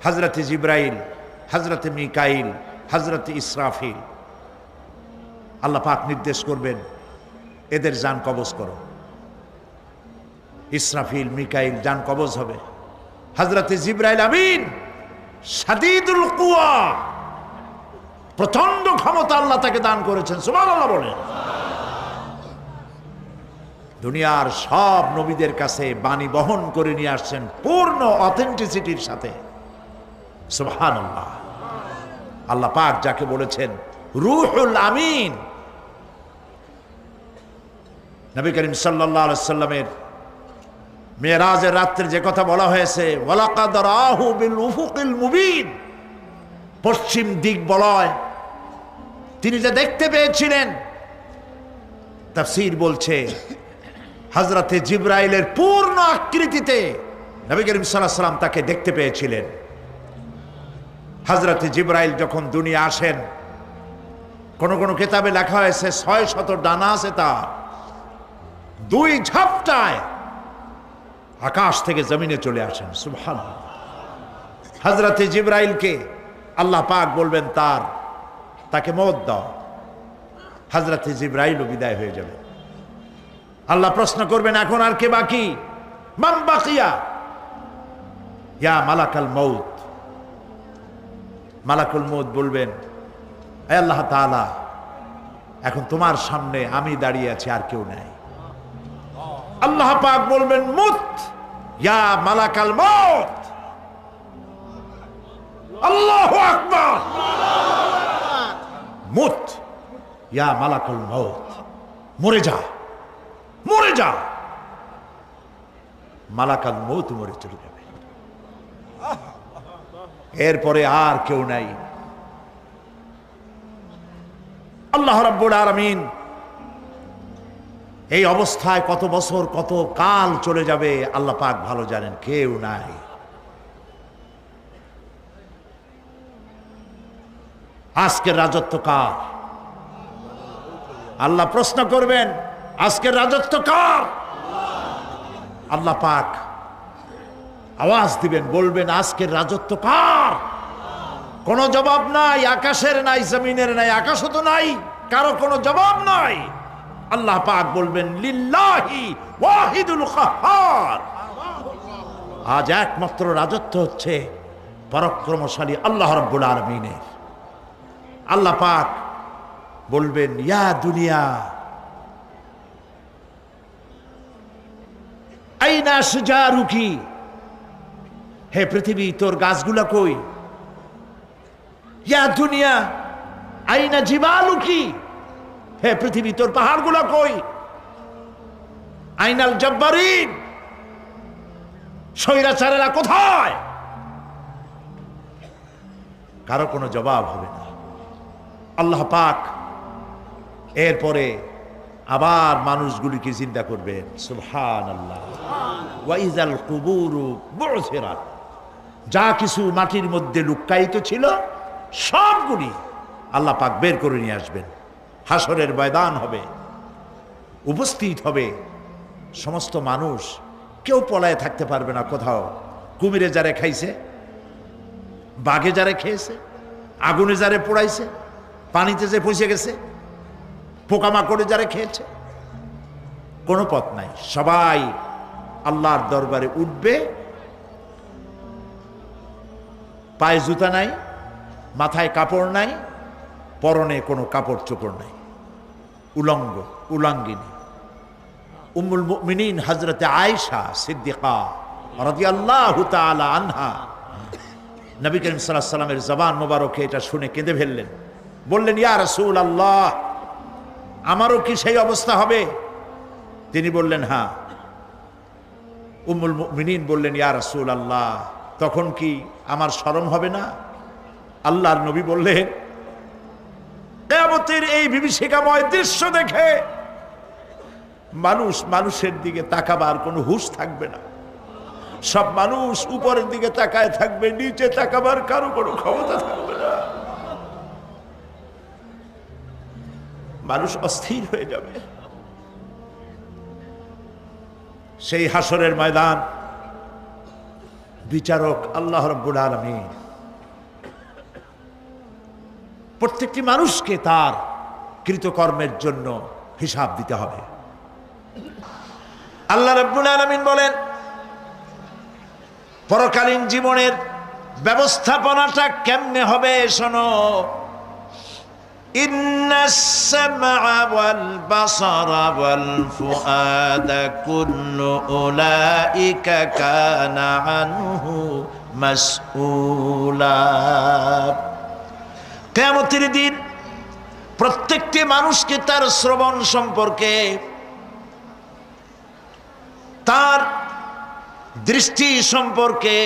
হযরত জিবরাইল, হযরত মিকাইল, হযরত ইসরাফিল। আল্লাহ পাক নির্দেশ করবেন এদের জান কবজ করো। ইসরাফিল, মিকাইল জান কবজ হবে। হযরত জিবরাইল আমিন শাদীদুল কুওয়া, প্রচন্ড ক্ষমতা আল্লাহ তাকে দান করেছেন, সুবহানাল্লাহ বলেন। দুনিয়ার সব নবীদের কাছে বাণী বহন করে নিয়ে আসছেন পূর্ণ অথেন্টিসিটির সাথে, সুবহানাল্লাহ। আল্লাহ পাক যাকে বলেছেন রূহুল আমিন, নবী করিম সাল্লাল্লাহু আলাইহি সাল্লামের মেরাজের রাত্রে যে কথা বলা হয়েছে, ওয়ালাকাদ রাহু বিল উফুকিল মুবিন, পশ্চিম দিক বলয় তিনি যে দেখতে পেয়েছিলেন, তাফসীর বলছে হযরতে জিবরাইলের পূর্ণ আকৃতিতে নবী করিম সাল্লাল্লাহু আলাইহি সাল্লাম তাকে দেখতে পেয়েছিলেন। হযরতে জিবরাইল যখন দুনিয়া আসেন, কোন কোন কিতাবে লেখা হয়েছে 600 ডানা আছে তার, 2 ঝাপটায় আকাশ থেকে জমিনে চলে আসেন, সুবহানাল্লাহ। হযরতে জিবরাইলকে আল্লাহ পাক বলবেন তাকে মওত দাও, হযরতে জিবরাইলও বিদায় হয়ে যাবে। আল্লাহ প্রশ্ন করবেন এখন আর কে বাকি? মান বাকিয়া ইয়া মালাকাল মউত। মালাকুল মউত বলবেন হে আল্লাহ তাআলা, এখন তোমার সামনে আমি দাঁড়িয়ে আছি, আর কেউ নাই। আল্লাহ পাক বলবেন মুত ইয়া মালাকাল মউত। আল্লাহু আকবার। মুত ইয়া মালাকুল মউত, মরে যা, মরে যা। মালাকাল মউত মরে চলে যাবে, এরপরে আর কেউ নাই। আল্লাহ রাব্বুল আলামিন এই অবস্থায় কত বছর কত কাল চলে যাবে আল্লাহ পাক ভালো জানেন, কেউ নাই। আজকের রাজত্ব কার? আল্লাহ প্রশ্ন করবেন আজকের রাজত্ব কার? আল্লাহ পাক আওয়াজ দিবেন, বলবেন আজকের রাজত্ব কার? কোনো জবাব নাই, আকাশের নাই, জমিনের নাই, আকাশও তো নাই, কারো কোনো জবাব নাই। আল্লাহ পাক বলবেন লিল্লাহি ওয়াহিদুল কাহ্হার। আজ একমাত্র রাজত্ব হচ্ছে পরাক্রমশালী আল্লাহ রাব্বুল আলামিনের। আল্লাহ পাক বলবেন ইয়া দুনিয়া আইনা সুজারুকি, হে পৃথিবী তোর গাছগুলা কই? ইয়া দুনিয়া আইনা জিবালুকি, হে পৃথিবী তোর পাহাড়গুলা কই? আইনাল জব্বারিন, স্বৈরাচারেরা কোথায়? কারো কোনো জবাব হবে না। আল্লাহ পাক এরপরে আবার মানুষগুলিকে চিন্তা করবেন, সুবহানাল্লাহ। ওয়া ইযাল কুবুরু বু'থিরাত, যা কিছু মাটির মধ্যে লুক্কায়িত ছিল সবগুলি আল্লাহ পাক বের করে নিয়ে আসবেন। হাসরের ময়দান হবে, উপস্থিত হবে সমস্ত মানুষ, কেউ পলায়ে থাকতে পারবে না কোথাও। কুমিরে যারে খাইছে, বাঘে যারে খেয়েছে, আগুনে যারে পোড়াইছে, পানিতে যে পচে গেছে, পোকামাকড়ে যারা খেয়েছে, কোনো পথ নাই। সবাই আল্লাহর দরবারে উঠবে, পায়ে জুতা নাই, মাথায় কাপড় নাই, পরনে কোনো কাপড় চোপড় নাই, উলঙ্গ উলাঙ্গিনী। উম্মুল মুমিনিন হযরতে আয়েশা সিদ্দিকা রাদিয়াল্লাহু তাআলা আনহা, নবী করিম সাল্লাল্লাহু আলাইহি ওয়াসাল্লামের জবান মোবারকে এটা শুনে কেঁদে ফেললেন, বললেন ইয়া রাসূলুল্লাহ, আমারও কি সেই অবস্থা হবে? তিনি বললেন হ্যাঁ। উম্মুল মুমিনিন বললেন ইয়া রাসূলুল্লাহ, তখন কি আমার শরম হবে না? আল্লাহর নবী বললেন কিয়ামতের এই বিভীষিকাময় দৃশ্য দেখে মানুষ মানুষের দিকে তাকাবার কোনো হুঁশ থাকবে না। সব মানুষ উপরের দিকে তাকায় থাকবে, নিচে তাকাবার কারো কোনো ক্ষমতা থাকবে না। মানুষ অস্থির হয়ে যাবে। সেই হাসরের ময়দান বিচারক আল্লাহ রাব্বুল আলামিন প্রত্যেকটি মানুষকে তার কৃতকর্মের জন্য হিসাব দিতে হবে। আল্লাহ রাব্বুল আলামিন বলেন, পরকালীন জীবনের ব্যবস্থাপনাটা কেমনে হবে শোনো। ইন্নাস সামআ ওয়াল বাসারা ওয়াল ফুআদা কুল্লু উলাইকা কানা আনহু মাসউলা। কিয়ামতের দিন প্রত্যেকটি মানুষকে তার শ্রবণ সম্পর্কে, তার দৃষ্টি সম্পর্কে,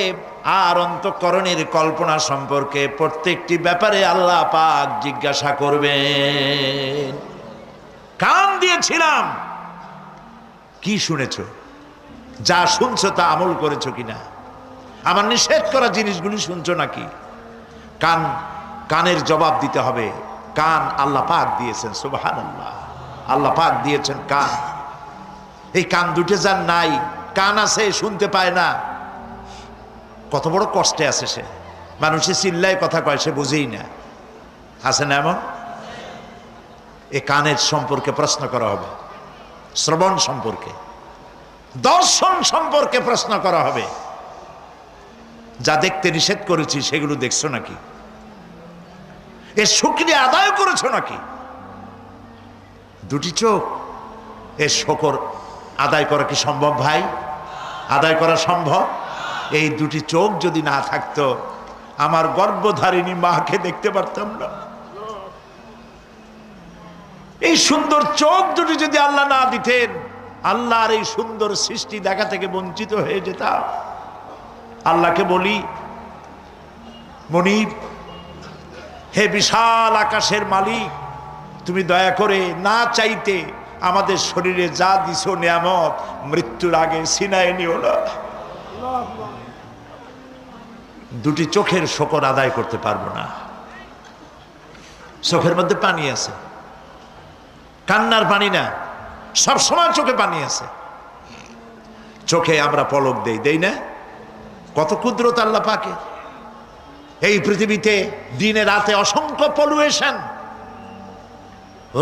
আর অন্তঃকরণের কল্পনা সম্পর্কে প্রত্যেকটি ব্যাপারে আল্লাহ পাক জিজ্ঞাসা করবেন। কান দিয়েছিলাম, কি শুনেছো? যা শুনছো তা আমল করেছো কিনা? আমার নিষেধ করা জিনিসগুলি শুনছো নাকি? কানের জবাব দিতে হবে। কান আল্লাহ পাক দিয়েছেন, সুবহানাল্লাহ। আল্লাহ পাক দিয়েছেন কান। এই কান দুটো যার নাই, কান আছে শুনতে পায় না, কত বড় কষ্টে আছে সে। মানুষে চিল্লায় কথা কয়, সে বুঝেই না। আছে না এমন? এই কানের সম্পর্কে প্রশ্ন করা হবে, শ্রবণ সম্পর্কে, দর্শন সম্পর্কে প্রশ্ন করা হবে। যা দেখতে নিষেধ করেছি সেগুলো দেখছো নাকি? এর শুকরিয়া আদায় করেছো নাকি? দুটি চোখ, এর শকর আদায় করা কি সম্ভব ভাই? আদায় করা সম্ভব? এই দুটি চোখ যদি না থাকতো, আমার গর্ভধারিণী মাকে দেখতে পারতাম না। এই সুন্দর চোখ দুটি যদি আল্লাহ না দিতেন, আল্লাহর এই সুন্দর সৃষ্টি দেখা থেকে বঞ্চিত হয়ে যেতাম। আল্লাহকে বলি, মনিব, হে বিশাল আকাশের মালিক, তুমি দয়া করে না চাইতে আমাদের শরীরে যা দিছো নিয়ামত, মৃত্যুর আগে ছিনায় নিও না। দুটি চোখের শকর আদায় করতে পারবো না। চোখের মধ্যে পানি আছে, কান্নার পানি না, সবসময় চোখে পানি আছে। চোখে আমরা পলক দেই না? কত কুদরত আল্লাহ পাকে। এই পৃথিবীতে দিনে রাতে অসংখ্য পলুয়েশন,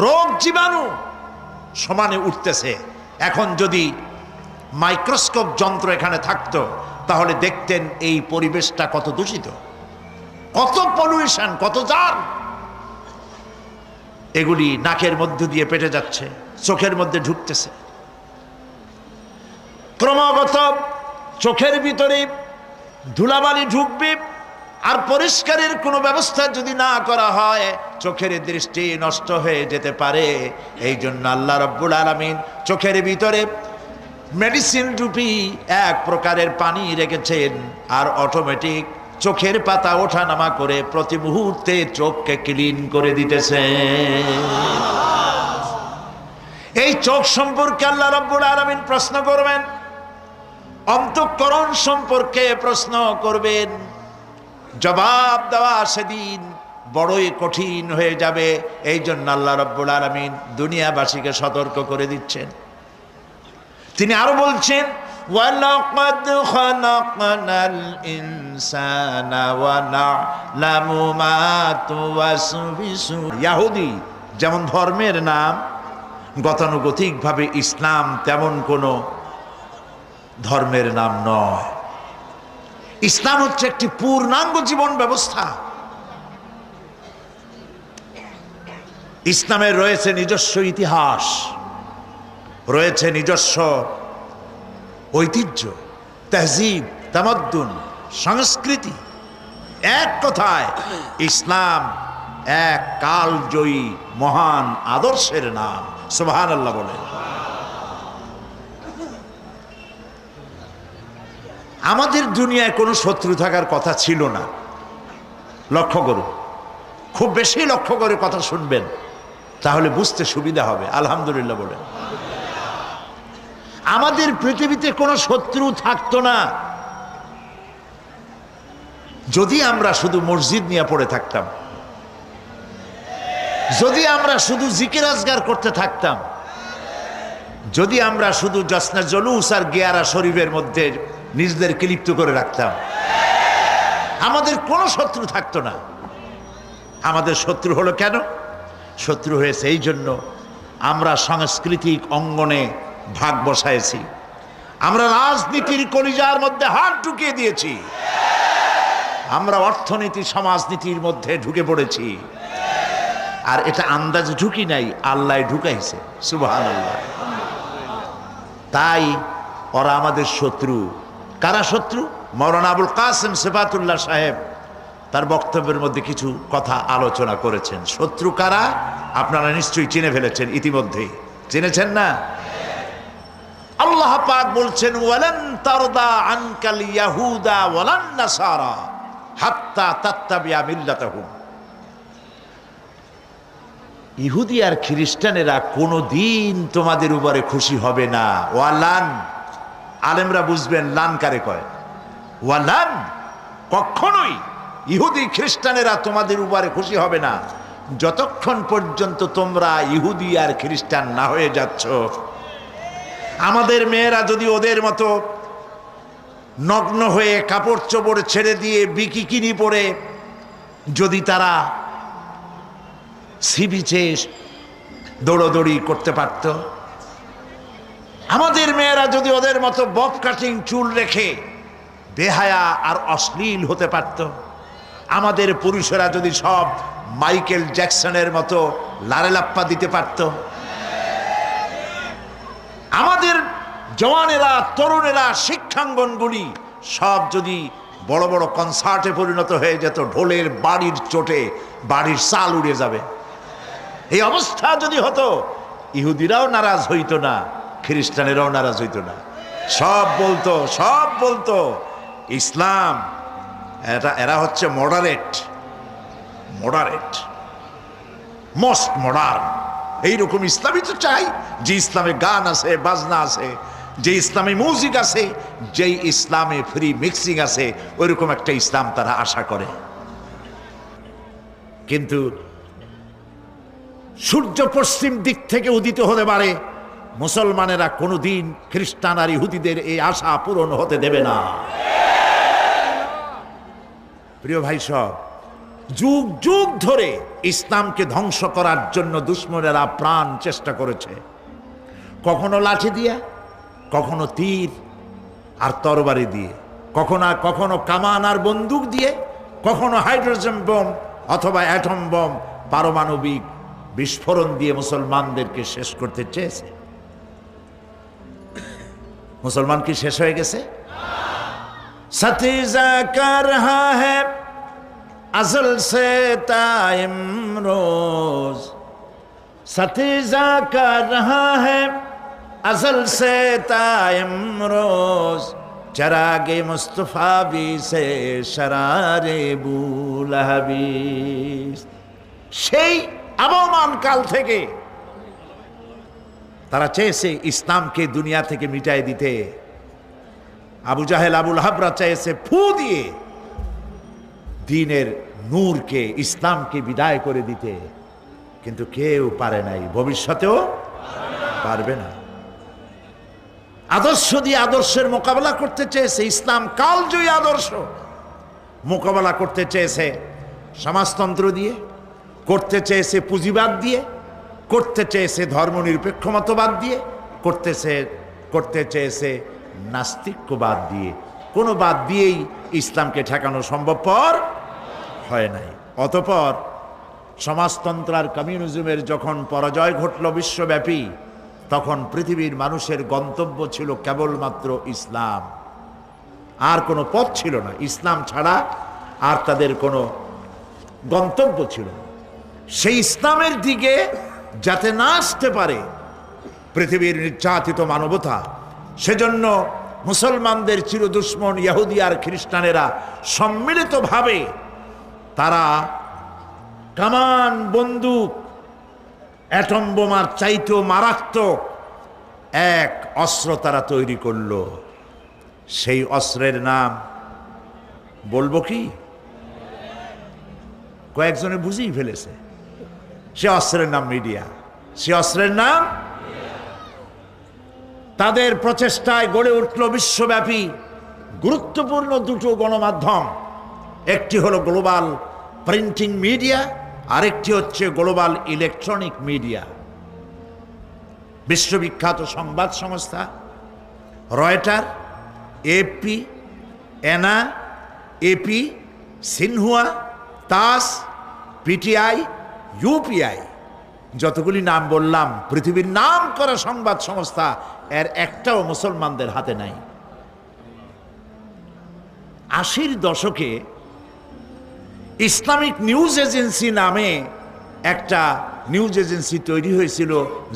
রোগ জীবাণু সমানে উঠতেছে। এখন যদি মাইক্রোস্কোপ যন্ত্র এখানে থাকতো, তাহলে দেখতেন এই পরিবেশটা কত দূষিত, কত পলিউশন, কত জার্ম। এগুলি নাকের মধ্য দিয়ে পেটে যাচ্ছে, চোখের মধ্যে ঢুকতেছে। ক্রমাগত চোখের ভিতরে ধুলাবালি ঢুকবে, আর পরিষ্কারের কোনো ব্যবস্থা যদি না করা হয়, চোখের দৃষ্টি নষ্ট হয়ে যেতে পারে। এই জন্য আল্লাহ রাব্বুল আলামিন চোখের ভিতরে মেডিসিন রূপী এক প্রকারের পানি রেখেছেন, আর অটোমেটিক চোখের পাতা ওঠানামা করে প্রতি মুহূর্তে চোখকে ক্লিন করে দিতেছে। এই চোখ সম্পর্কে আল্লাহ রাব্বুল আলামিন প্রশ্ন করবেন, অন্তঃকরণ সম্পর্কে প্রশ্ন করবেন। জবাব দেওয়া সেদিন বড়ই কঠিন হয়ে যাবে। এই জন্য আল্লাহ রাব্বুল আলামিন দুনিয়াবাসীকে সতর্ক করে দিচ্ছেন। তিনি আরো বলছেন, ওয়ালাকাদ খালাকনাল ইনসানা ওয়া না'লামু মা তুওয়াসবিসু। ইহুদি যেমন ধর্মের নাম, গতানুগতিকভাবে ইসলাম তেমন কোনো ধর্মের নাম নয়। ইসলাম হচ্ছে একটি পূর্ণাঙ্গ জীবন ব্যবস্থা। ইসলামের রয়েছে নিজস্ব ইতিহাস, রয়েছে নিজস্ব ঐতিহ্য, তাহজিব, তামাদ্দুন, সংস্কৃতি। এক কথায় ইসলাম এক কালজয়ী মহান আদর্শের নাম। সুবহানাল্লাহ বলেন। আমাদের দুনিয়ায় কোনো শত্রু থাকার কথা ছিল না। লক্ষ্য করুন, খুব বেশি লক্ষ্য করে কথা শুনবেন, তাহলে বুঝতে সুবিধা হবে। আলহামদুলিল্লাহ বলেন। আমাদের পৃথিবীতে কোনো শত্রু থাকতো না যদি আমরা শুধু মসজিদ নিয়ে পড়ে থাকতাম, যদি আমরা শুধু জিকির আজগার করতে থাকতাম, যদি আমরা শুধু জশ্নে জলুস আর গিয়ারা শরীফের মধ্যে নিজেদেরকে লিপ্ত করে রাখতাম। আমাদের কোনো শত্রু থাকতো না। আমাদের শত্রু হলো কেন? শত্রু হয়েছে এই জন্য আমরা সাংস্কৃতিক অঙ্গনে ভাগ বসাইছি, আমরা রাজনীতির কলিজার মধ্যে হাত ঢুকিয়ে দিয়েছি, আমরা অর্থনীতি সমাজনীতির মধ্যে ঢুকে পড়েছি। আর এটা আন্দাজ ঢুকি নাই, আল্লাহ ঢুকাইছে, সুবহানাল্লাহ। তাই ওরা আমাদের শত্রু। কারা শত্রু? মাওলানা আবুল কাসেম সিফাতুল্লাহ সাহেব তার বক্তব্যের মধ্যে কিছু কথা আলোচনা করেছেন। শত্রু কারা আপনারা নিশ্চয়ই চিনে ফেলেছেন, ইতিমধ্যেই চিনেছেন না? আল্লাহ পাক বলছেন, ওয়ালান তারদা আনকাল ইয়াহুদা ওয়ালান নাসারা হাত্তা তাত্তাবিয়া মিল্লাতাহুম। ইহুদি আর খ্রিস্টানেরা কোনোদিন তোমাদের উপরে খুশি হবে না। ওয়ালান, আলেমরা বুঝবেন লান কারে কয়। ওয়ালান, কখনোই ইহুদি খ্রিস্টানেরা তোমাদের উপরে খুশি হবে না যতক্ষণ পর্যন্ত তোমরা ইহুদি আর খ্রিস্টান না হয়ে যাচ্ছ। আমাদের মেয়েরা যদি ওদের মতো নগ্ন হয়ে কাপড় চোপড় ছেড়ে দিয়ে বিকিনি পরে যদি তারা সি বিচে দৌড়দৌড়ি করতে পারত, আমাদের মেয়েরা যদি ওদের মতো বব কাটিং চুল রেখে বেহায়া আর অশ্লীল হতে পারত, আমাদের পুরুষেরা যদি সব মাইকেল জ্যাকসনের মতো লারেলাপ্পা দিতে পারত, আমাদের জওয়ানেরা তরুণেরা শিক্ষাঙ্গনগুলি সব যদি বড় বড় কনসার্টে পরিণত হয়ে যেত, ঢোলের বাড়ির চোটে বাড়ির চাল উড়ে যাবে, এই অবস্থা যদি হতো, ইহুদিরাও নারাজ হইতো না, খ্রিস্টানেরাও নারাজ হইতো না। সব বলতো ইসলাম এরা হচ্ছে মডারেট, মোস্ট মডার্ন। এইরকম ইসলামই তো চাই, যে ইসলামে গান আছে, বাজনা আছে, যে ইসলামে মিউজিক আছে, যে ইসলামে ফ্রি মিক্সিং আছে, ওইরকম একটা ইসলাম তারা আশা করে। কিন্তু সূর্য পশ্চিম দিক থেকে উদিত হতে পারে, মুসলমানেরা কোনোদিন খ্রিস্টান আর ইহুদিদের এই আশা পূরণ হতে দেবে না। প্রিয় ভাই সব, যুগ যুগ ধরে ইসলামকে ধ্বংস করার জন্য দুশ্মনেরা প্রাণ চেষ্টা করেছে, কখনো লাঠি দিয়ে, কখনো তীর আর তরবারি দিয়ে, কখনো কামান আর বন্দুক দিয়ে, কখনো হাইড্রোজেন বোম অথবা অ্যাটম বোম, পারমাণবিক বিস্ফোরণ দিয়ে মুসলমানদেরকে শেষ করতে চেয়েছে। মুসলমান কি শেষ হয়ে গেছে? সতিজা কর রহা হ্যায় अज़ल से ताइम रोज, सतीजा कर रहा है अज़ल से ताइम रोज, चरागे मुस्तफ़ा भी से शरारे बुलहबी। সেই আবহমান কাল থেকে তারা চেয়েছে ইসলামকে দুনিয়া থেকে মিটাই দিতে। আবু জাহেল, আবু লাহাবরা চেয়েছে ফু দিয়ে দ্বীনের নূরকে, ইসলামকে বিদায় করে দিতে, কিন্তু কেউ পারে নাই, ভবিষ্যতেও পারবে না। আদর্শ দিয়ে আদর্শের মোকাবেলা করতে চেয়েছে, ইসলাম কালজয়ী আদর্শ মোকাবেলা করতে চেয়েছে সমাজতন্ত্র দিয়ে, করতে চেয়েছে পুঁজিবাদ দিয়ে, করতে চেয়েছে ধর্মনিরপেক্ষ মতবাদ দিয়ে, করতে চেয়েছে নাস্তিক্যবাদ দিয়ে। কোনো বাদ দিয়েই ইসলামকে ঠেকানো সম্ভবপর হয় নাই। অতঃপর সমাজতন্ত্র আর কমিউনিজমের যখন পরাজয় ঘটল বিশ্বব্যাপী, তখন পৃথিবীর মানুষের গন্তব্য ছিল কেবলমাত্র ইসলাম, আর কোনো পথ ছিল না। ইসলাম ছাড়া আর তাদের কোনো গন্তব্য ছিল না। সেই ইসলামের দিকে যাতে না আসতে পারে পৃথিবীর নির্যাতিত মানবতা, সেজন্য মুসলমানদের চিরদুশ্মন ইহুদি আর খ্রিস্টানেরা সম্মিলিতভাবে তারা কামান, বন্দুক, অ্যাটম বোমার চাইতেও মারাত্মক এক অস্ত্র তারা তৈরি করল। সেই অস্ত্রের নাম বলবো কি? কয়েকজনে বুঝেই ফেলেছে। সে অস্ত্রের নাম মিডিয়া। সে অস্ত্রের নাম, তাদের প্রচেষ্টায় গড়ে উঠল বিশ্বব্যাপী গুরুত্বপূর্ণ দুটো গণমাধ্যম। একটি হলো গ্লোবাল প্রিন্টিং মিডিয়া, আরেকটি হচ্ছে গ্লোবাল ইলেকট্রনিক মিডিয়া। বিশ্ববিখ্যাত সংবাদ সংস্থা রয়টার, এপি, এনা, এপি, সিনহুয়া, তাস, পিটিআই, ইউপিআই, যতগুলি নাম বললাম পৃথিবীর নাম করা সংবাদ সংস্থা, এর একটাও মুসলমানদের হাতে নাই। 80-র দশকে ইসলামিক নিউজ এজেন্সি নামে একটা নিউজ এজেন্সি তৈরি হয়েছিল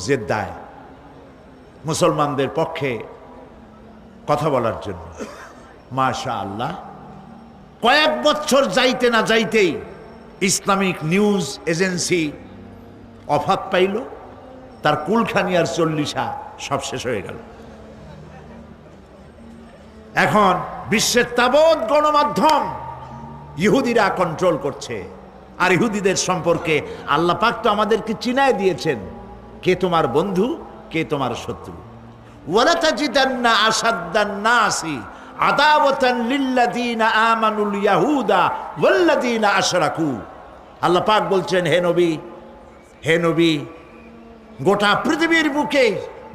জেদ্দায়, মুসলমানদের পক্ষে কথা বলার জন্য। মাশাআল্লাহ, কয়েক বছর যাইতে না যাইতেই ইসলামিক নিউজ এজেন্সি অফাত পাইল, তার কুলখানি আর চল্লিশা সব শেষ হয়ে গেল। এখন বিশ্বের তাবৎ গণমাধ্যম ইহুদিরা কন্ট্রোল করছে। আর ইহুদিদের সম্পর্কে আল্লাহ পাক তো আমাদেরকে চিনায় দিয়েছেন কে তোমার বন্ধু, কে তোমার শত্রু। ওয়ালা তাজিদান্না আশাদ্দান নাসি আদাওয়াতান লিল্লাযীনা আমানুল ইয়াহুদা ওয়াল্লাযীনা আশরাকু। আল্লাহ পাক বলছেন, হে নবী, হে নবী, গোটা পৃথিবীর বুকে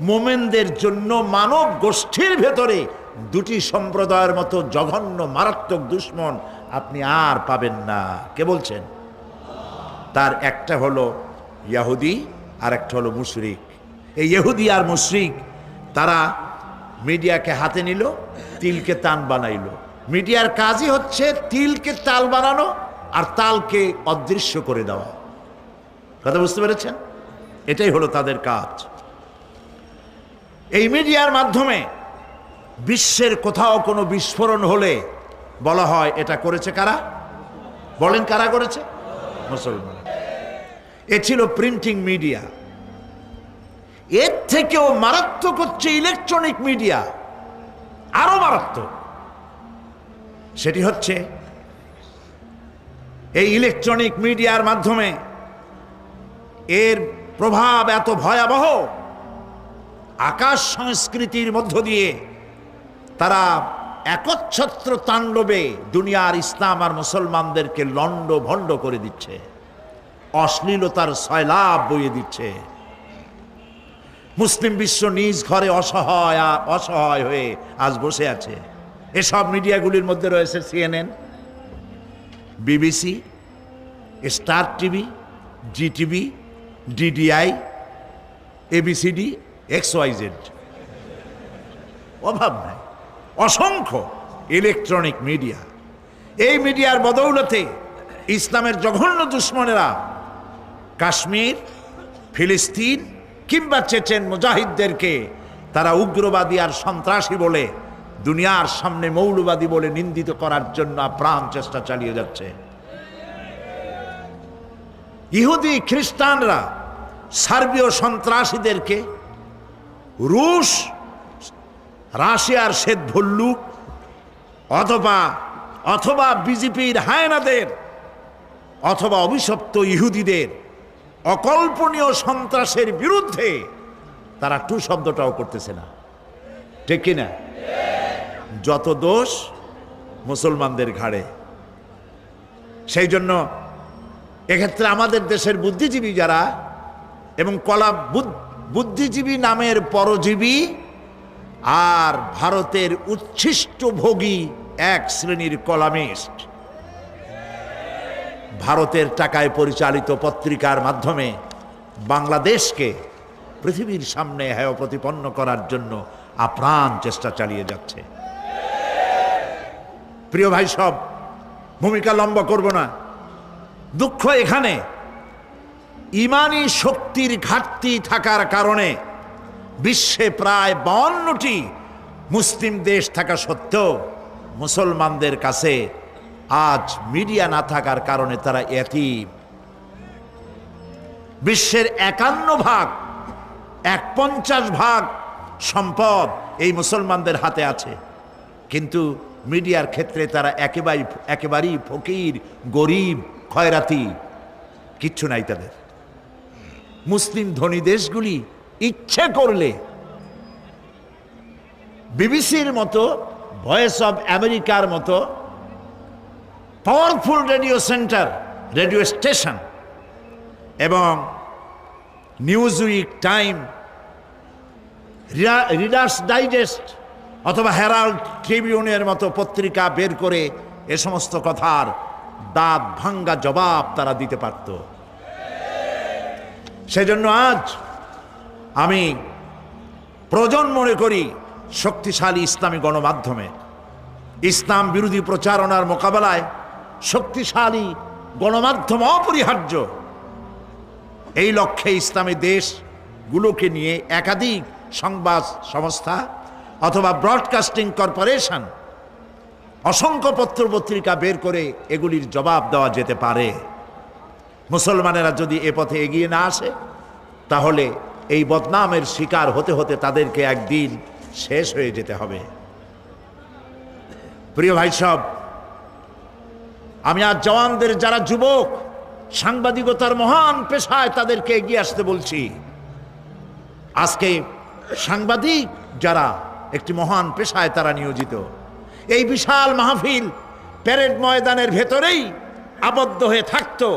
মোমেনদের জন্য মানব গোষ্ঠীর ভেতরে দুটি সম্প্রদায়ের মতো জঘন্য মারাত্মক দুশ্মন আপনি আর পাবেন না। কে বলছেন? তার একটা হলো ইহুদি আর একটা হলো মুশরিক। এই ইহুদি আর মুশরিক তারা মিডিয়াকে হাতে নিল, তিলকে তান বানাইল। মিডিয়ার কাজই হচ্ছে তিলকে তাল বানানো আর তালকে অদৃশ্য করে দেওয়া। কথা বুঝতে পেরেছেন? এটাই হলো তাদের কাজ। এই মিডিয়ার মাধ্যমে বিশ্বের কোথাও কোনো বিস্ফোরণ হলে বলা হয় এটা করেছে কারা? বলেন, কারা করেছে? মুসলমান। এ ছিল প্রিন্টিং মিডিয়া। এর থেকেও মারাত্মক হচ্ছে ইলেকট্রনিক মিডিয়া, আরো মারাত্মক। সেটি হচ্ছে এই ইলেকট্রনিক মিডিয়ার মাধ্যমে এর প্রভাব এত ভয়াবহ, আকাশ সংস্কৃতির মধ্য দিয়ে তারা একচ্ছত্র তাণ্ডবে দুনিয়ার ইসলাম আর মুসলমানদেরকে লন্ড ভন্ড করে দিচ্ছে, অশ্লীলতার সয়লাব বইয়ে দিচ্ছে। মুসলিম বিশ্ব নিজ ঘরে অসহায় হয়ে আজ বসে আছে। এসব মিডিয়াগুলির মধ্যে রয়েছে CNN, BBC, star TV, Zee TV, DDI, ABCD, XYZ, অভাব নাই, অসংখ্য ইলেকট্রনিক মিডিয়া। এই মিডিয়ার বদৌলতে ইসলামের জঘন্য দুশ্মনেরা কাশ্মীর, ফিলিস্তিন কিংবা চেচেন মুজাহিদদেরকে তারা উগ্রবাদী আর সন্ত্রাসী বলে দুনিয়ার সামনে মৌলবাদী বলে নিন্দিত করার জন্য প্রাণ চেষ্টা চালিয়ে যাচ্ছে। ইহুদি খ্রিস্টানরা সার্বীয় সন্ত্রাসীদেরকে রুশ, রাশিয়ার শ্বেত ভল্লুক অথবা বিজেপির হায়নাদের অথবা অভিশপ্ত ইহুদিদের অকল্পনীয় সন্ত্রাসের বিরুদ্ধে তারা টু শব্দটাও করতেছে না, ঠিক কিনা? যত দোষ মুসলমানদের ঘাড়ে। সেই জন্য এক্ষেত্রে আমাদের দেশের বুদ্ধিজীবী যারা এবং বুদ্ধিজীবী নামের পরজীবী আর ভারতের উচ্ছিষ্ট ভোগী এক শ্রেণীর কলামিস্ট, ভারতের টাকায় পরিচালিত পত্রিকার মাধ্যমে বাংলাদেশকে পৃথিবীর সামনে হেয় প্রতিপন্ন করার জন্য আপ্রাণ চেষ্টা চালিয়ে যাচ্ছে। প্রিয় ভাই, সব ভূমিকা লম্বা করব না। দুঃখ এখানে ইমানি শক্তির ঘাটতি থাকার কারণে বিশ্বে প্রায় 52টি মুসলিম দেশ থাকা সত্ত্বেও মুসলমানদের কাছে আজ মিডিয়া না থাকার কারণে তারা এতিম। বিশ্বের 51 ভাগ সম্পদ এই মুসলমানদের হাতে আছে, কিন্তু মিডিয়ার ক্ষেত্রে তারা একেবারেই ফকির, গরিব, খয়রাতি, কিচ্ছু নাই তাদের। মুসলিম ধনী দেশগুলি ইচ্ছে করলে বিবিসির মতো, ভয়েস অব আমেরিকার মতো powerful radio centre, radio station এবং নিউজউইক, টাইম, রিডার্স ডাইজেস্ট অথবা হেরাল্ড ট্রিবিউনের মতো পত্রিকা বের করে এ সমস্ত কথার দাঁত ভাঙ্গা জবাব তারা দিতে পারত। সেজন্য আজ আমি প্রয়োজন মনে করি শক্তিশালী ইসলামী গণমাধ্যমে ইসলাম বিরোধী প্রচারণার মোকাবেলায় শক্তিশালী গণমাধ্যম অপরিহার্য। এই লক্ষ্যে ইসলামী দেশগুলোকে নিয়ে একাধিক সংবাদ সংস্থা অথবা ব্রডকাস্টিং কর্পোরেশন অসংখ্য পত্র পত্রিকা বের করে এগুলির জবাব দেওয়া যেতে পারে। মুসলমানেরা যদি এ পথে এগিয়ে না আসে তাহলে এই বদনামের শিকার হতে হতে তাদেরকে একদিন শেষ হয়ে যেতে হবে। প্রিয় ভাই সব, আমি আজ জওয়ানদের যারা যুবক সাংবাদিকতার মহান পেশায় তাদেরকে এগিয়ে আসতে বলছি। আজকে সাংবাদিক যারা একটি মহান পেশায় তারা নিয়োজিত, এই বিশাল মাহফিল প্যারেড ময়দানের ভেতরেই আবদ্ধ হয়ে থাকতো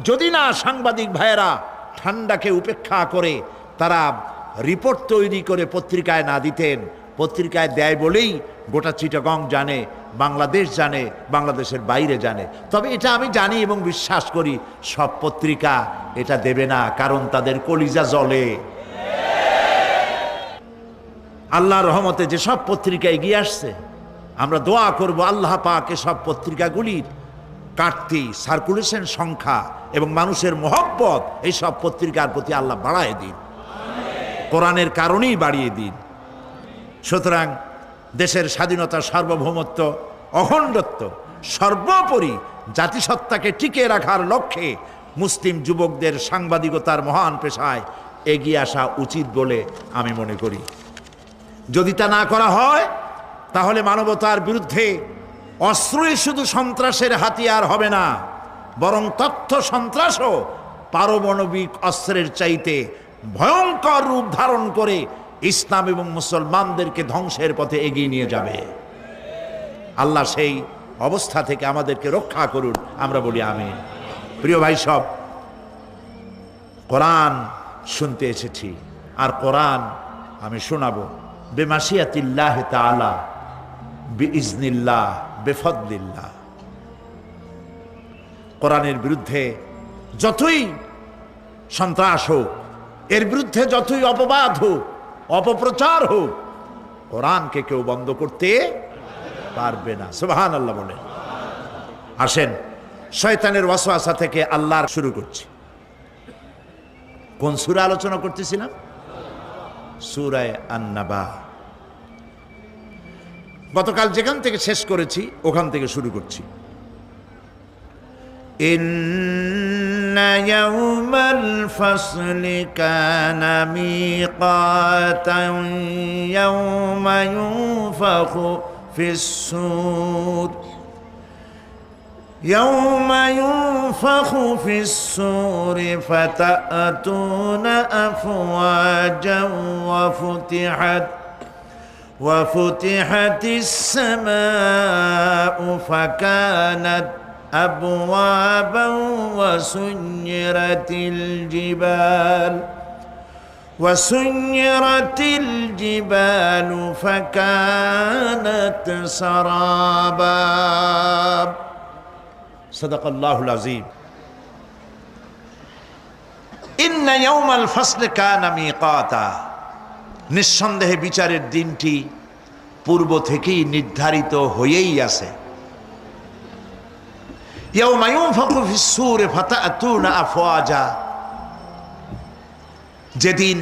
যদি না সাংবাদিক ভাইয়েরা ঠান্ডাকে উপেক্ষা করে তারা রিপোর্ট তৈরি করে পত্রিকায় না দিতেন। পত্রিকায় দেয় বলেই গোটা চিটাগং জানে, বাংলাদেশ জানে, বাংলাদেশের বাইরে জানে। তবে এটা আমি জানি এবং বিশ্বাস করি সব পত্রিকা এটা দেবে না, কারণ তাদের কলিজা জ্বলে। আল্লাহর রহমতে যেসব পত্রিকা এগিয়ে আসছে আমরা দোয়া করব আল্লাহ পাক এসব পত্রিকাগুলির কাটতি, সার্কুলেশন সংখ্যা এবং মানুষের মহব্বত এইসব পত্রিকার প্রতি আল্লাহ বাড়ায় দিন, কোরআনের কারণেই বাড়িয়ে দিন। সুতরাং দেশের স্বাধীনতা, সার্বভৌমত্ব, অখণ্ডত্ব, সর্বোপরি জাতিসত্তাকে টিকিয়ে রাখার লক্ষ্যে মুসলিম যুবকদের সাংবাদিকতার মহান পেশায় এগিয়ে আসা উচিত বলে আমি মনে করি। যদি তা না করা হয় তাহলে মানবতার বিরুদ্ধে অস্ত্রই শুধু সন্ত্রাসের হাতিয়ার হবে না, বরং তথ্য সন্ত্রাসও পারমাণবিক অস্ত্রের চাইতে ভয়ঙ্কর রূপ ধারণ করে ইসলাম এবং মুসলমানদেরকে ধ্বংসের পথে এগিয়ে নিয়ে যাবে। আল্লাহ সেই অবস্থা থেকে আমাদেরকে রক্ষা করুন, আমরা বলি আমিন। প্রিয় ভাই সব, কোরআন শুনতে এসেছি আর কোরআন আমি শোনাবো বেমাশিয়াতিল্লাহ তাআলা, বিইজনিল্লাহ, বেফদলিল্লাহ। কোরআনের বিরুদ্ধে যতই সন্ত্রাস হোক, এর বিরুদ্ধে যতই অপবাদ হোক, অপপ্রচার হোক, কোরআনকে কেউ বন্ধ করতে পারবে না। সুবহানাল্লাহ বলে। আসেন শয়তানের ওয়াসওয়াসা থেকে আল্লাহর শুরু করছি। কোন সূরা আলোচনা করতেছিলাম? সূরা আন-নাবা। গতকাল যেখান থেকে শেষ করেছি ওখান থেকে শুরু করছি। ইন্না ইয়াওমাল ফাসলি কানা মিকাতান ইয়াওমা ইউনফাখু ফিস-সূর يوم ينفخ في الصور فتأتون أفواجا وفتحت السماء فكانت أبوابا وسيرت الجبال فكانت سرابا সাদাকাল্লাহুল আযীম। ইন্না ইয়াওমাল ফাসলি কানা মিকাতা, নিঃসন্দেহে বিচারের দিনটি পূর্ব থেকেই নির্ধারিত হয়েই আছে। ইয়াওমা ইউনফাখু ফিস-সূরি ফাতা'তুনা আফওয়াজা, যেদিন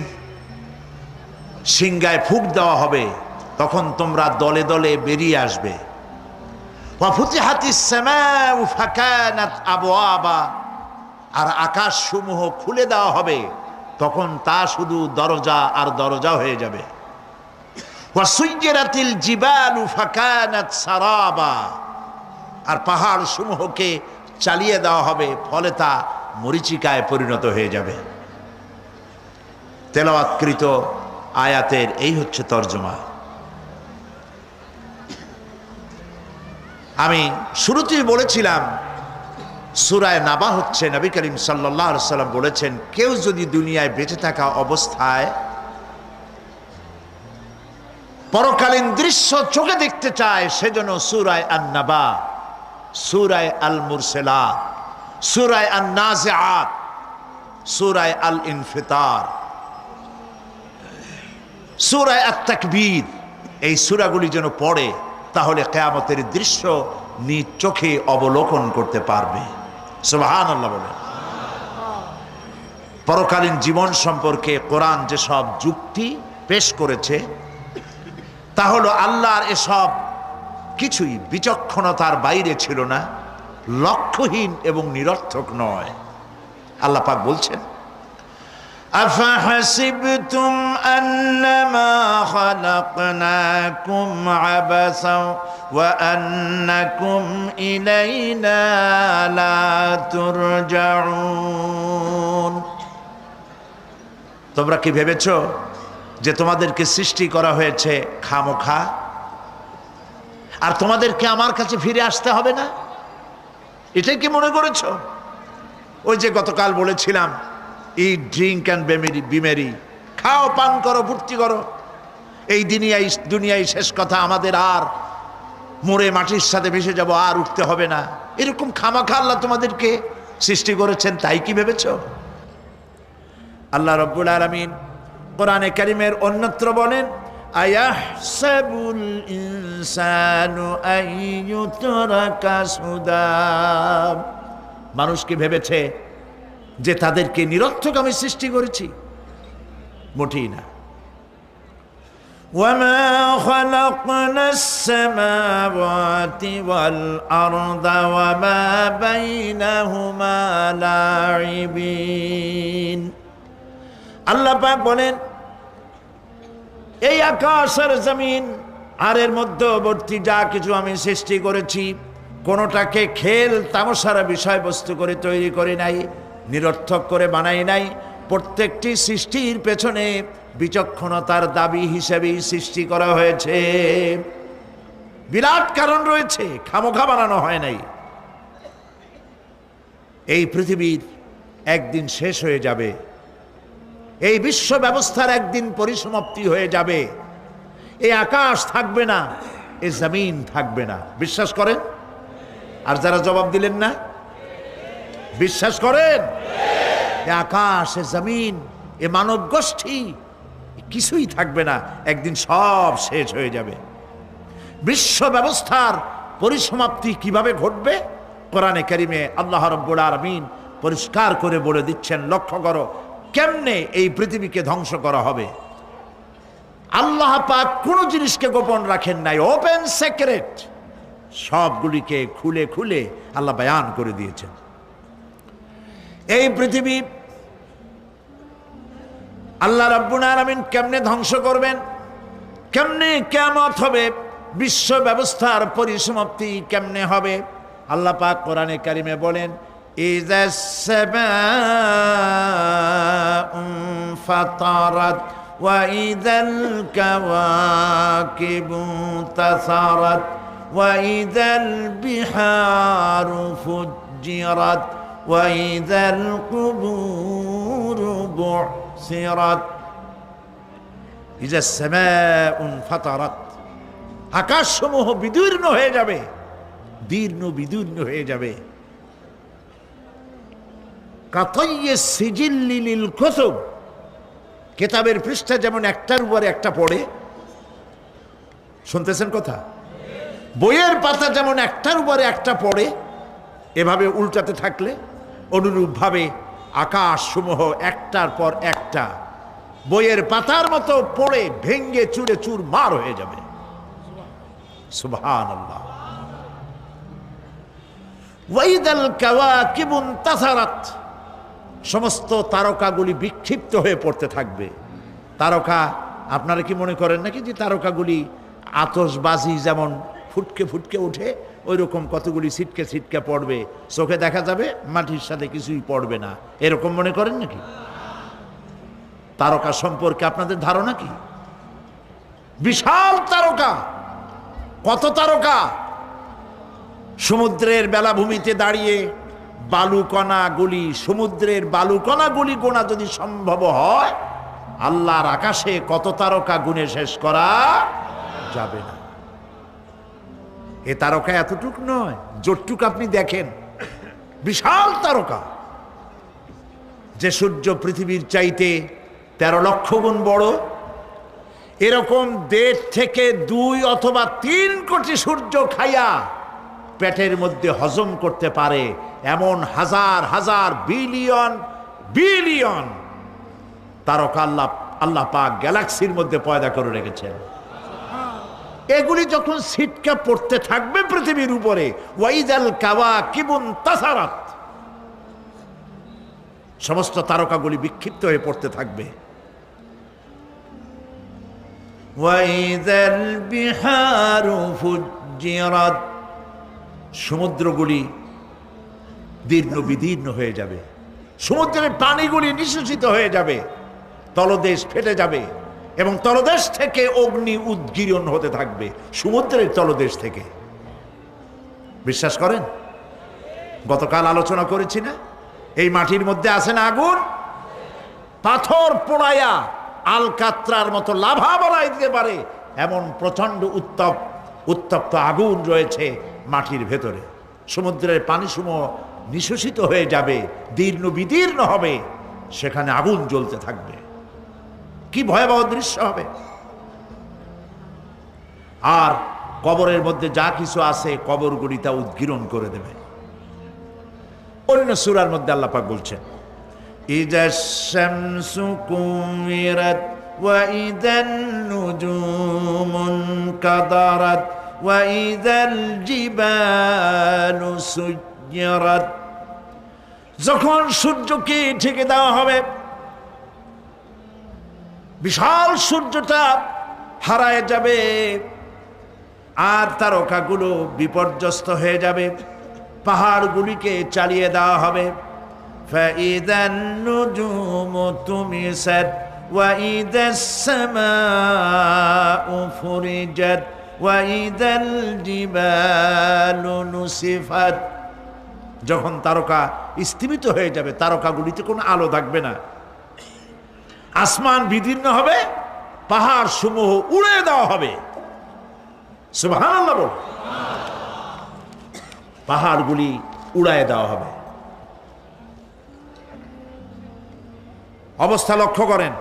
সিংগায় ফুঁক দেওয়া হবে তখন তোমরা দলে দলে বেরিয়ে আসবে। ওয়াফুতিহাতিস সামাউ ফাকানাত আবওয়াবা, আর আকাশ সমূহ খুলে দেওয়া হবে তখন তা শুধু দরজা আর দরজা হয়ে যাবে। ওয়াসুইয়িরাতিল জিবালু ফাকানাত সারাবা, আর পাহাড় সমূহকে চালিয়ে দেওয়া হবে ফলে তা মরীচিকায় পরিণত হয়ে যাবে। তেলাওয়াতকৃত আয়াতের এই হচ্ছে তর্জমা। আমি শুরুতেই বলেছিলাম সূরা নাবা হচ্ছে নবী করিম সাল্লাল্লাহু আলাইহি সাল্লাম বলেছেন, কেউ যদি দুনিয়ায় বেঁচে থাকা অবস্থায় পরকালীন দৃশ্য চোখে দেখতে চায়, সেজন্য সূরা আন-নাবা, সূরা আল-মুরসালাত, সূরা আন-নাজিআত, সূরা আল-ইনফিতার, সূরা আত-তাকবীর, এই সূরাগুলি যেন পড়ে, তাহলে কিয়ামতের দৃশ্য নিজ চোখে অবলোকন করতে পারবে। সুবহানাল্লাহ বলেন। পরকালীন জীবন সম্পর্কে কোরআন যেসব যুক্তি পেশ করেছে, তা হলো আল্লাহর এসব কিছুই বিচক্ষণতার বাইরে ছিল না, লক্ষ্যহীন এবং নিরর্থক নয়। আল্লাহ পাক বলছেন, আফাহাসিবতুম আন্নামা খালাকনাকুম আবাসা ওয়া আন্নাকুম ইলাইনা লা তুরজাউন। তোমরা কি ভেবেছো যে তোমাদেরকে সৃষ্টি করা হয়েছে খামোখা, আর তোমাদেরকে আমার কাছে ফিরে আসতে হবে না? এটাই কি মনে করেছো? ওই যে গতকাল বলেছিলাম, ইট, ড্রিঙ্ক অ্যান্ড বি মেরি, খাও, পান করো, ফুর্তি করো, এই দুনিয়ায় শেষ কথা, আমাদের আর মরে মাটির সাথে ভেসে যাব, আর উঠতে হবে না। এরকম খামাখা আল্লাহ তোমাদেরকে সৃষ্টি করেছেন, তাই কি ভেবেছো? আল্লাহ রাব্বুল আলামিন কোরআনে কারীমের অন্যত্র বলেন, আয়াহসাবুল ইনসানু আইয়ুতরাকা সুদা। মানুষ কি ভেবেছে যে তাদেরকে নিরর্থক আমি সৃষ্টি করেছি? মোটেই না। ওয়ামা খালাকনাস সামাওয়াতি ওয়াল আরদা ওয়া মা বাইনাহুমা লাইবিন। আল্লাহ পাক বলেন, এই আকাশ আর জমিন আর এর মধ্যবর্তী যা কিছু আমি সৃষ্টি করেছি, কোনোটাকে খেল তামাশার বিষয়বস্তু করে তৈরি করে নাই, নিরর্থক করে বানাই নাই। প্রত্যেকটি সৃষ্টির পেছনে বিচক্ষণতার দাবি হিসেবেই সৃষ্টি করা হয়েছে। বিরাট কারণ রয়েছে, খামোখা বানানো হয় নাই। এই পৃথিবীর একদিন শেষ হয়ে যাবে, এই বিশ্ব ব্যবস্থার একদিন পরিসমাপ্তি হয়ে যাবে। এই আকাশ থাকবে না, এই জমিন থাকবে না। বিশ্বাস করেন? আর যারা জবাব দিলেন না, বিশ্বাস করেন? এই আকাশ, এ জমিন, এ মানব গোষ্ঠী কিছুই থাকবে না, একদিন সব শেষ হয়ে যাবে। বিশ্ব ব্যবস্থার পরিসমাপ্তি কিভাবে ঘটবে? কোরআনে কারিমে আল্লাহ রাব্বুল আলামিন পরিষ্কার করে বলে দিচ্ছেন। লক্ষ্য করো কেমনে এই পৃথিবীকে ধ্বংস করা হবে। আল্লাহ পাক কোনো জিনিসকে গোপন রাখেন নাই, ওপেন সিক্রেট, সবগুলিকে খুলে খুলে আল্লাহ বয়ান করে দিয়েছেন। এই পৃথিবী আল্লাহ রাব্বুল আলামিন কেমনে ধ্বংস করবেন, কেমনে কিয়ামত হবে, বিশ্ব ব্যবস্থার পরিসমাপ্তি কেমনে হবে, আল্লাহ পাক কোরআনে কারিমে বলেন, ইযাস সামাউ ফাতারাত ওয়া ইযাল কাওয়াকিবু তাসারাত ওয়া ইযাল বিহারু ফুজ্জিরাত ওয়া ইযাল কুবুরু বু'সিরাত। ইযাস সামাউ ফাতারাত, আকাশসমূহ বিদীর্ণ হয়ে যাবে, বিদীর্ণ হয়ে যাবে। কাতাইয়িস সিজিল্লি লিল কুতুব, কিতাবের পৃষ্ঠা যেমন একটার উপরে একটা পড়ে, শুনতেছেন কথা? বইয়ের পাতা যেমন একটার উপরে একটা পড়ে, এভাবে উল্টাতে থাকলে অনুরূপভাবে আকাশসমূহ একটার পর একটা বইয়ের পাতার মতো পড়ে ভেঙ্গে চুরে চুরমার হয়ে যাবে। সুবহানাল্লাহ। ওয়াইদাল কাওয়াকিবু তাসারাত, সমস্ত তারকাগুলি বিক্ষিপ্ত হয়ে পড়তে থাকবে। তারকা, আপনারা কি মনে করেন নাকি যে তারকাগুলি আতশবাজি যেমন ফুটকে ফুটকে ওঠে, ওই রকম কতগুলি ছিটকে ছিটকে পড়বে, চোখে দেখা যাবে, মাটির সাথে কিছুই পড়বে না, এরকম মনে করেন নাকি? তারকা সম্পর্কে আপনাদের ধারণা কি? বিশাল তারকা, কত তারকা, সমুদ্রের বেলাভূমিতে দাঁড়িয়ে বালুকণাগুলি, সমুদ্রের বালুকণাগুলি গোনা যদি সম্ভব হয়, আল্লাহর আকাশে কত তারকা গুণে শেষ করা যাবে না। এ তারকা এতটুক নয়, যতটুক আপনি দেখেন বিশাল তারকা, যে সূর্য পৃথিবীর চাইতে 13 লক্ষ গুণ বড়, এরকম 1.5 থেকে 2 অথবা 3 কোটি সূর্য খাইয়া পেটের মধ্যে হজম করতে পারে এমন হাজার হাজার বিলিয়ন বিলিয়ন তারকা আল্লাহ পাক গ্যালাক্সির মধ্যে পয়দা করে রেখেছেন। এগুলি যখন ছিটকা পড়তে থাকবে পৃথিবীর উপরে, ওয়াইদাল কাওয়াকিবুন তাসারাত, সমস্ত তারকাগুলি বিক্ষিপ্ত হয়ে পড়তে থাকবে। ওয়াইদাল বিহারু ফুজ্জিরাত, সমুদ্রগুলি দীর্ণ বিদীর্ণ হয়ে যাবে, সমুদ্রের পানিগুলি নিঃশেষিত হয়ে যাবে, তলদেশ ফেটে যাবে এবং তলদেশ থেকে অগ্নি উদ্গীরণ হতে থাকবে, সমুদ্রের তলদেশ থেকে। বিশ্বাস করেন? গতকাল আলোচনা করেছি না, এই মাটির মধ্যে আছে না আগুন, পাথর পোড়াইয়া আলকাত্রার মতো লাভা বানাই দিতে পারে এমন প্রচন্ড উত্তপ্ত আগুন রয়েছে মাটির ভেতরে। সমুদ্রের পানিসমূহ নিঃশেষিত হয়ে যাবে, দীর্ণ বিদীর্ণ হবে, সেখানে আগুন জ্বলতে থাকবে। কি ভয়াবহ দৃশ্য হবে! আর কবরের মধ্যে যা কিছু আছে কবরগুলি তা উদ্গীরণ করে দেবে। অন্য সূরার মধ্যে আল্লাহ পাক বলছেন, ইযাশ শামসু কুমিরাত ওয়া ইযান নুজুমুন কাদারাত ওয়া ইযাল জিবালু সুজ্জিরাত, যখন সূর্যকে ঢেকে দেওয়া হবে, বিশাল সূর্যটা হারায় যাবে আর তারকাগুলো বিপর্যস্ত হয়ে যাবে, পাহাড়গুলিকে চালিয়ে দেওয়া হবে। ফাইদান নুজুমু তুমিসাত ওয়া ইদাস সামাউ ফুরিজাত ওয়া ইদাল জিবালু নুসিফাত, যখন তারকা স্থিমিত হয়ে যাবে, তারকাগুলিতে কোনো আলো থাকবে না, আসমান বিদীর্ণ হবে, পাহাড় সমূহ উড়ে দেওয়া হবে। সুবহানাল্লাহ বল। পাহাড়গুলি উড়ায় দেওয়া হবে। অবস্থা লক্ষ্য করেন,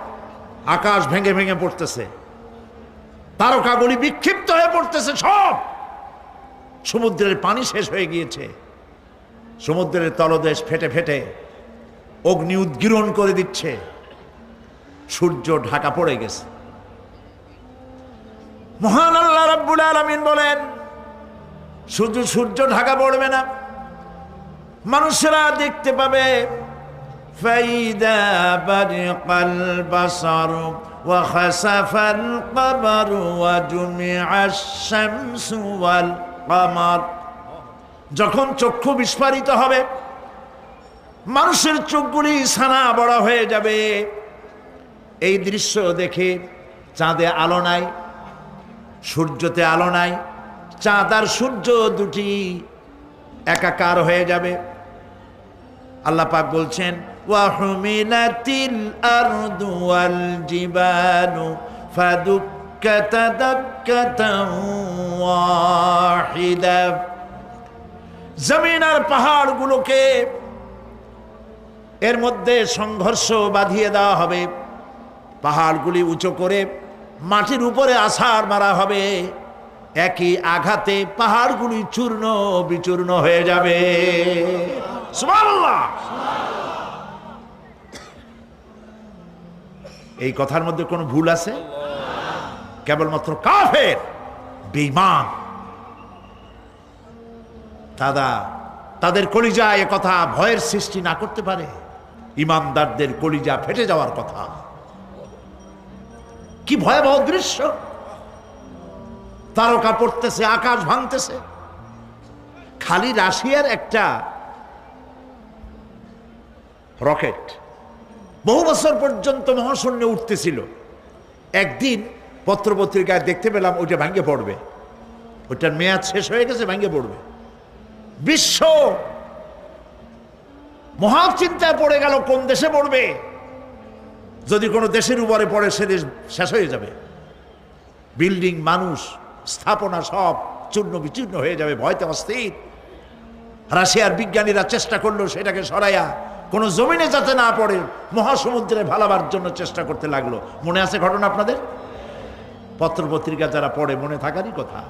আকাশ ভেঙে ভেঙে পড়তেছে, তারকাগুলি বিক্ষিপ্ত হয়ে পড়তেছে, সব সমুদ্রের পানি শেষ হয়ে গিয়েছে, সমুদ্রের তলদেশ ফেটে ফেটে অগ্নি উদ্গীরণ করে দিচ্ছে, সূর্য ঢাকা পড়ে গেছে। মহান আল্লাহ রাব্বুল আলামিন বলেন, শুধু সূর্য ঢাকা পড়বে না, মানুষেরা দেখতে পাবে ফাইদা বারিকাল বাসারু ওয়া খাসাফাল কমারু ওয়া জুমিআশ শামসু ওয়াল কমার, যখন চক্ষু বিস্ফারিত হবে, মানুষের চোখগুলি ছানা বড় হয়ে যাবে। এই দৃশ্য দেখে চাঁদে আলো নাই, সূর্যতে আলো নাই, চাঁদ আর সূর্য দুটি একাকার হয়ে যাবে। আল্লাহ পাক বলছেন, ওয়া হুমিলাতিল আরদু ওয়াল জিবালু ফাদুক্কাতা দাক্কাতান ওয়াহিদা, জমিন আর পাহাড়গুলোকে এর মধ্যে সংঘর্ষ বাঁধিয়ে দেওয়া হবে, পাহাড়গুলি উঁচু করে মাটির উপরে আছাড় মারা হবে, একই আঘাতে পাহাড়গুলি চূর্ণ বিচূর্ণ হয়ে যাবে। সুবহানাল্লাহ। এই কথার মধ্যে কোনো ভুল আছে? কেবলমাত্র কাফের, বেঈমান, তাদের কলিজায় এ কথা ভয়ের সৃষ্টি না করতে পারে। ইমানদারদের কলিজা ফেটে যাওয়ার কথা। কি ভয়াবহ দৃশ্য! তারকা পড়তেছে, আকাশ ভাঙতেছে। খালি রাশিয়ার একটা রকেট বহু বছর পর্যন্ত মহাশূন্যে উঠতেছিল, একদিন পত্রপত্রিকায় দেখতে পেলাম ওইটা ভেঙে পড়বে, ওইটার মেয়াদ শেষ হয়ে গেছে, ভেঙে পড়বে। বিশ্ব মহাচিন্তায় পড়ে গেল কোন দেশে পড়বে। যদি কোনো দেশের উপরে পড়ে সে দেশ শেষ হয়ে যাবে। বিল্ডিং, মানুষ, স্থাপনা সব চূর্ণ বিচূর্ণ হয়ে যাবে, ভয়তে অস্থির। রাশিয়ার বিজ্ঞানীরা চেষ্টা করলো সেটাকে সরাইয়া কোনো জমিনে যাতে না পড়ে মহাসমুদ্রে ভালাবার জন্য চেষ্টা করতে লাগলো। মনে আছে ঘটনা আপনাদের? পত্রপত্রিকা যারা পড়ে মনে থাকারই কথা।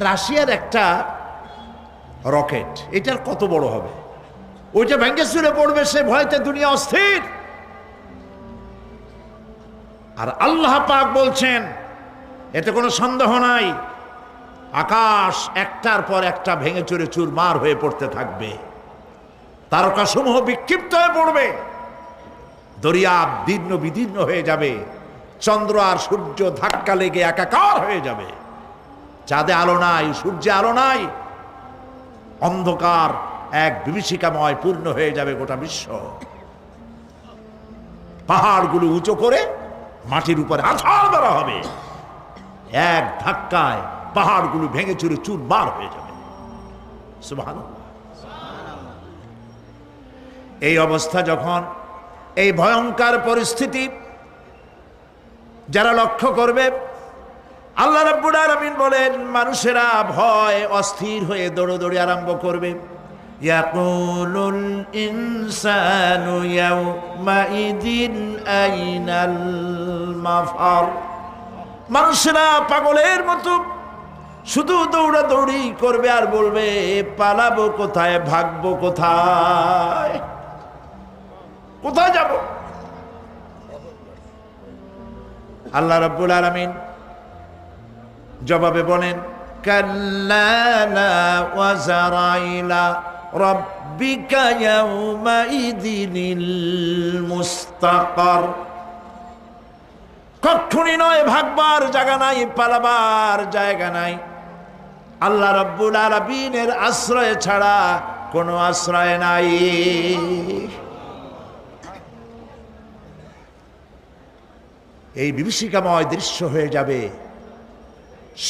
রাশিয়ার একটা রকেট, এটার কত বড় হবে, ওইটা ভেঙে চুরে পড়বে, সে ভয়তে দুনিয়া অস্থির। আর আল্লাহ পাক বলছেন, এতে কোনো সন্দেহ নাই, আকাশ একটার পর একটা ভেঙে চুরে চুরমার হয়ে পড়তে থাকবে, তারকাসমূহ বিক্ষিপ্ত হয়ে পড়বে, দরিয়া দীর্ণ বিদীর্ণ হয়ে যাবে, চন্দ্র আর সূর্য ধাক্কা লেগে একাকার হয়ে যাবে, চাঁদে আলো নাই, সূর্যে আলো নাই, অন্ধকার এক বিভীষিকাময় পূর্ণ হয়ে যাবে গোটা বিশ্ব। পাহাড়গুলো উঁচু করে মাটির উপরে আছাড় দেওয়া হবে, এক ধাক্কায় পাহাড়গুলো ভেঙে চুরে চুরমার হয়ে যাবে। সুবহানাল্লাহ। এই অবস্থা যখন, এই ভয়ঙ্কর পরিস্থিতি যারা লক্ষ্য করবে, আল্লাহ রাব্বুল আলামিন বলেন মানুষেরা ভয় অস্থির হয়ে দৌড়দৌড়ি আরম্ভ করবে। ইয়াকুলুল ইনসানু ইয়াউমাইদিন আইনাল মাফার। মানুষেরা পাগলের মতো শুধু দৌড়াদৌড়ি করবে আর বলবে পালাবো কোথায়, ভাগবো কোথায়, কোথায় যাব? আল্লাহ রাব্বুল আলামিন জবাবে বলেন কাল্লা লা ওয়াজারাইলা রাব্বিকা ইয়াউমাইদিনিল মুস্তাকার। কখনই নয়, ভাগবার জায়গা নাই, পালাবার জায়গা নাই। আল্লাহ রাব্বুল আলামিনের আশ্রয় ছাড়া কোনো আশ্রয় নাই। এই বিভীষিকাময় দৃশ্য হয়ে যাবে,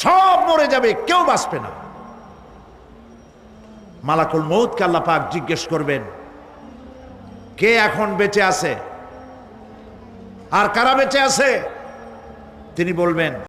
সব মরে যাবে, কেউ বাঁচবে না। মালাকুল মউতকে আল্লাহ পাক জিজ্ঞেস করবেন কে এখন বেঁচে আছে আর কারা বেঁচে আছে। তিনি বলবেন